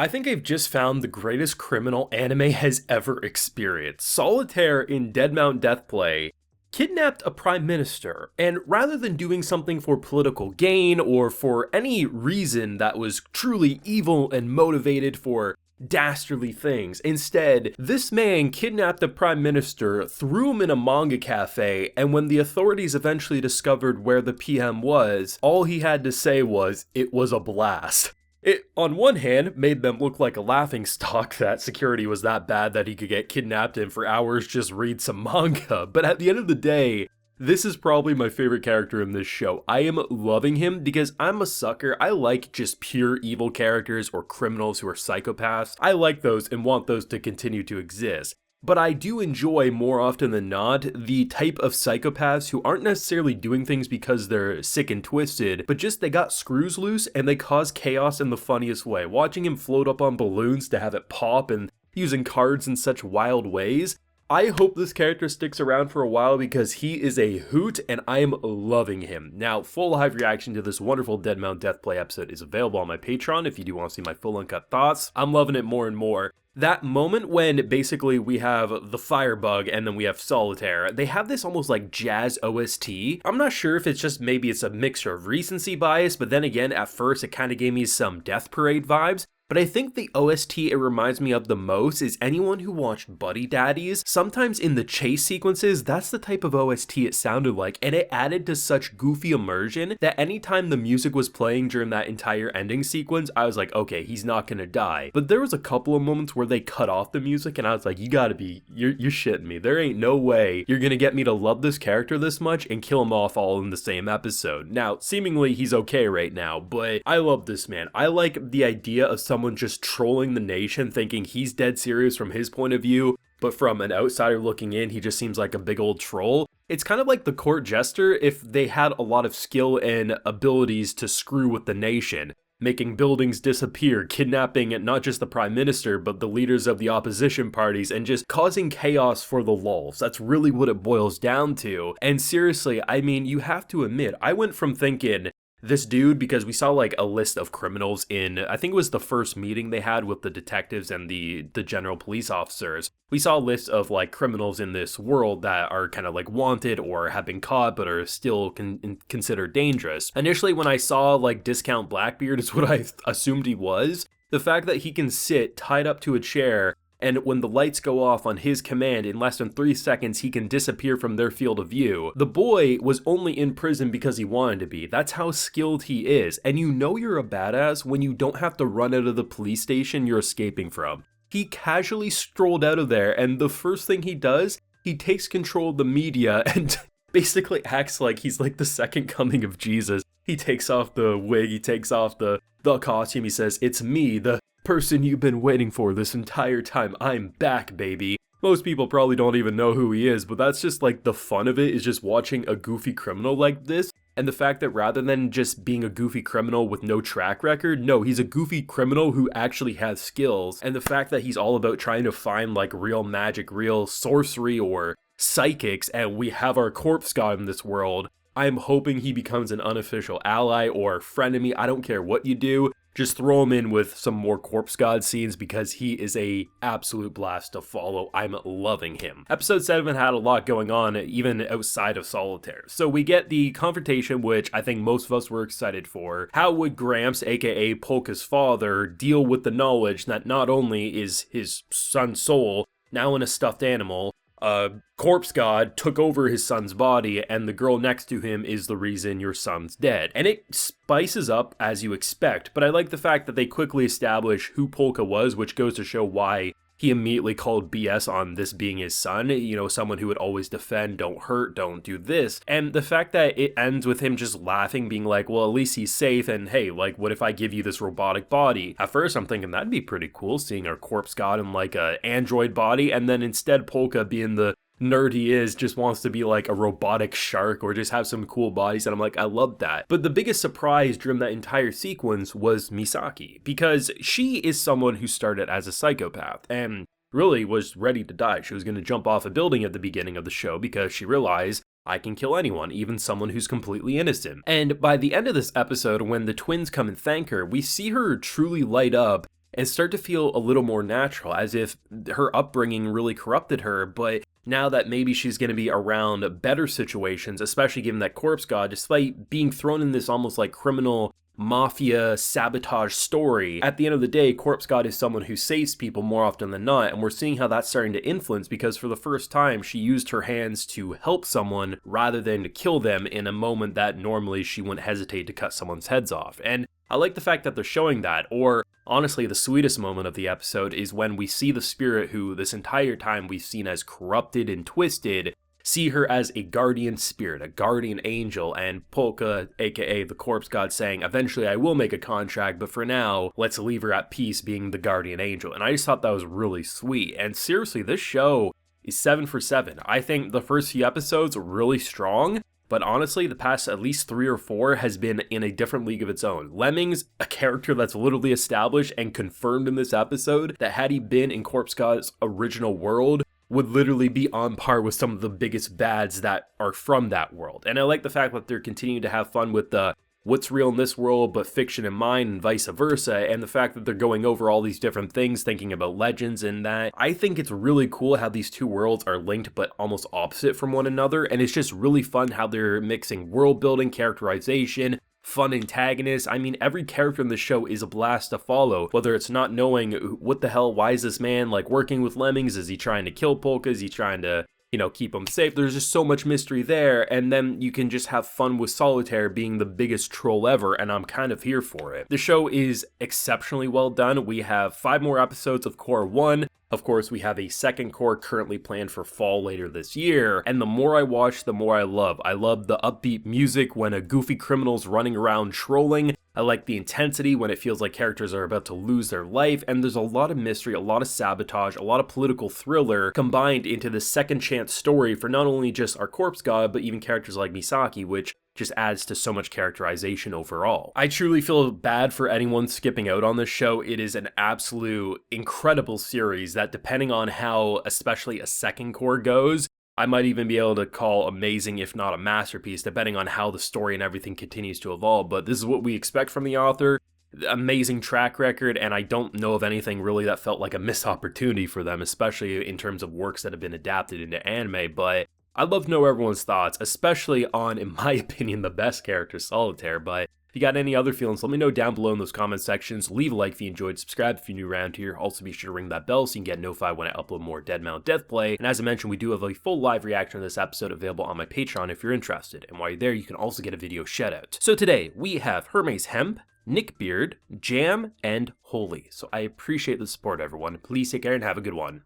I think I've just found the greatest criminal anime has ever experienced. Solitaire in Dead Mount Deathplay kidnapped a prime minister, and rather than doing something for political gain or for any reason that was truly evil and motivated for dastardly things, instead, this man kidnapped the prime minister, threw him in a manga cafe, and when the authorities eventually discovered where the PM was, all he had to say was, "It was a blast." It, on one hand, made them look like a laughingstock that security was that bad that he could get kidnapped and for hours just read some manga, but at the end of the day, this is probably my favorite character in this show. I am loving him because I'm a sucker. I like just pure evil characters or criminals who are psychopaths. I like those and want those to continue to exist. But I do enjoy, more often than not, the type of psychopaths who aren't necessarily doing things because they're sick and twisted, but just they got screws loose and they cause chaos in the funniest way. Watching him float up on balloons to have it pop and using cards in such wild ways. I hope this character sticks around for a while because he is a hoot and I am loving him. Now, full live reaction to this wonderful Dead Mount Deathplay episode is available on my Patreon if you do want to see my full uncut thoughts. I'm loving it more and more. That moment when basically we have the Firebug and then we have Solitaire, they have this almost like jazz OST. I'm not sure if it's just maybe it's a mixture of recency bias, but then again, at first it kind of gave me some Death Parade vibes. But I think the OST it reminds me of the most is anyone who watched Buddy Daddies. Sometimes in the chase sequences, that's the type of OST it sounded like, and it added to such goofy immersion that anytime the music was playing during that entire ending sequence, I was like, okay, he's not gonna die. But there was a couple of moments where they cut off the music and I was like, you gotta be, you're shitting me. There ain't no way you're gonna get me to love this character this much and kill him off all in the same episode. Now, seemingly he's okay right now, but I love this man. I like the idea of someone just trolling the nation thinking he's dead serious from his point of view, but from an outsider looking in, he just seems like a big old troll. It's kind of like the court jester if they had a lot of skill and abilities to screw with the nation, making buildings disappear, kidnapping not just the prime minister, but the leaders of the opposition parties, and just causing chaos for the lulz. That's really what it boils down to. And seriously, I mean, you have to admit, I went from thinking, this dude, because we saw like a list of criminals in, I think it was the first meeting they had with the detectives and the general police officers. We saw a list of like criminals in this world that are kind of like wanted or have been caught but are still considered dangerous. Initially when I saw like Discount Blackbeard is what I assumed he was. The fact that he can sit tied up to a chair and when the lights go off on his command in less than 3 seconds, he can disappear from their field of view. The boy was only in prison because he wanted to be. That's how skilled he is. And you know you're a badass when you don't have to run out of the police station you're escaping from. He casually strolled out of there, and the first thing he does, he takes control of the media and basically acts like he's like the second coming of Jesus. He takes off the wig, he takes off the costume, he says, "It's me, the person you've been waiting for this entire time. I'm back, baby." Most people probably don't even know who he is, but that's just like the fun of it, is just watching a goofy criminal like this. And the fact that rather than just being a goofy criminal with no track record, no, he's a goofy criminal who actually has skills. And the fact that he's all about trying to find like real magic, real sorcery or psychics, and we have our corpse god in this world. I'm hoping he becomes an unofficial ally or frenemy. I don't care what you do. Just throw him in with some more corpse god scenes because he is a absolute blast to follow. I'm loving him. Episode 7 had a lot going on even outside of Solitaire. So we get the confrontation, which I think most of us were excited for. How would Gramps, aka Polka's father, deal with the knowledge that not only is his son's soul now in a stuffed animal, corpse god took over his son's body, and the girl next to him is the reason your son's dead. And it spices up as you expect, but I like the fact that they quickly establish who Polka was, which goes to show why he immediately called BS on this being his son, you know, someone who would always defend, don't hurt, don't do this. And the fact that it ends with him just laughing, being like, well, at least he's safe, and hey, like, what if I give you this robotic body? At first, I'm thinking that'd be pretty cool, seeing our corpse god in like a android body, and then instead Polka, being the nerd he is, just wants to be like a robotic shark or just have some cool bodies, and I'm like, I love that. But the biggest surprise during that entire sequence was Misaki, because she is someone who started as a psychopath and really was ready to die. She was going to jump off a building at the beginning of the show because she realized, I can kill anyone, even someone who's completely innocent. And by the end of this episode, when the twins come and thank her, we see her truly light up and start to feel a little more natural, as if her upbringing really corrupted her, but now that maybe she's going to be around better situations, especially given that Corpse God, despite being thrown in this almost like criminal mafia sabotage story, at the end of the day, Corpse God is someone who saves people more often than not, and we're seeing how that's starting to influence, because for the first time, she used her hands to help someone rather than to kill them in a moment that normally she wouldn't hesitate to cut someone's heads off. And I like the fact that they're showing that. Or honestly, the sweetest moment of the episode is when we see the spirit who this entire time we've seen as corrupted and twisted, see her as a guardian spirit, a guardian angel, and Polka, aka the Corpse God, saying, eventually I will make a contract, but for now, let's leave her at peace being the guardian angel. And I just thought that was really sweet. And seriously, this show is 7 for 7. I think the first few episodes are really strong, but honestly, the past at least 3 or 4 has been in a different league of its own. Lemmings, a character that's literally established and confirmed in this episode, that had he been in Corpse God's original world, would literally be on par with some of the biggest bads that are from that world. And I like the fact that they're continuing to have fun with the what's real in this world but fiction in mine, and vice versa, and the fact that they're going over all these different things, thinking about legends and that. I think it's really cool how these two worlds are linked but almost opposite from one another, and it's just really fun how they're mixing world building, characterization, fun antagonists. I mean, every character in the show is a blast to follow, whether it's not knowing what the hell, why is this man like working with lemmings? Is he trying to kill Polka? Is he trying to, you know, keep them safe? There's just so much mystery there, and then you can just have fun with Solitaire being the biggest troll ever, and I'm kind of here for it. The show is exceptionally well done. We have 5 more episodes of Core 1. Of course, we have a second core currently planned for fall later this year, and the more I watch, the more I love. I love the upbeat music when a goofy criminal's running around trolling. I like the intensity when it feels like characters are about to lose their life, and there's a lot of mystery, a lot of sabotage, a lot of political thriller combined into this second chance story for not only just our Corpse God, but even characters like Misaki, which just adds to so much characterization overall. I truly feel bad for anyone skipping out on this show. It is an absolute incredible series that, depending on how especially a second core goes, I might even be able to call amazing, if not a masterpiece, depending on how the story and everything continues to evolve. But this is what we expect from the author. Amazing track record, and I don't know of anything really that felt like a missed opportunity for them, especially in terms of works that have been adapted into anime. But I'd love to know everyone's thoughts, especially on, in my opinion, the best character, Solitaire. But if you got any other feelings, let me know down below in those comment sections. Leave a like if you enjoyed, subscribe if you're new around here. Also be sure to ring that bell so you can get notified when I upload more Dead Mount Death Play. And as I mentioned, we do have a full live reaction to this episode available on my Patreon if you're interested. And while you're there, you can also get a video shout out. So today, we have Hermes Hemp, Nick Beard, Jam, and Holy. So I appreciate the support, everyone. Please take care and have a good one.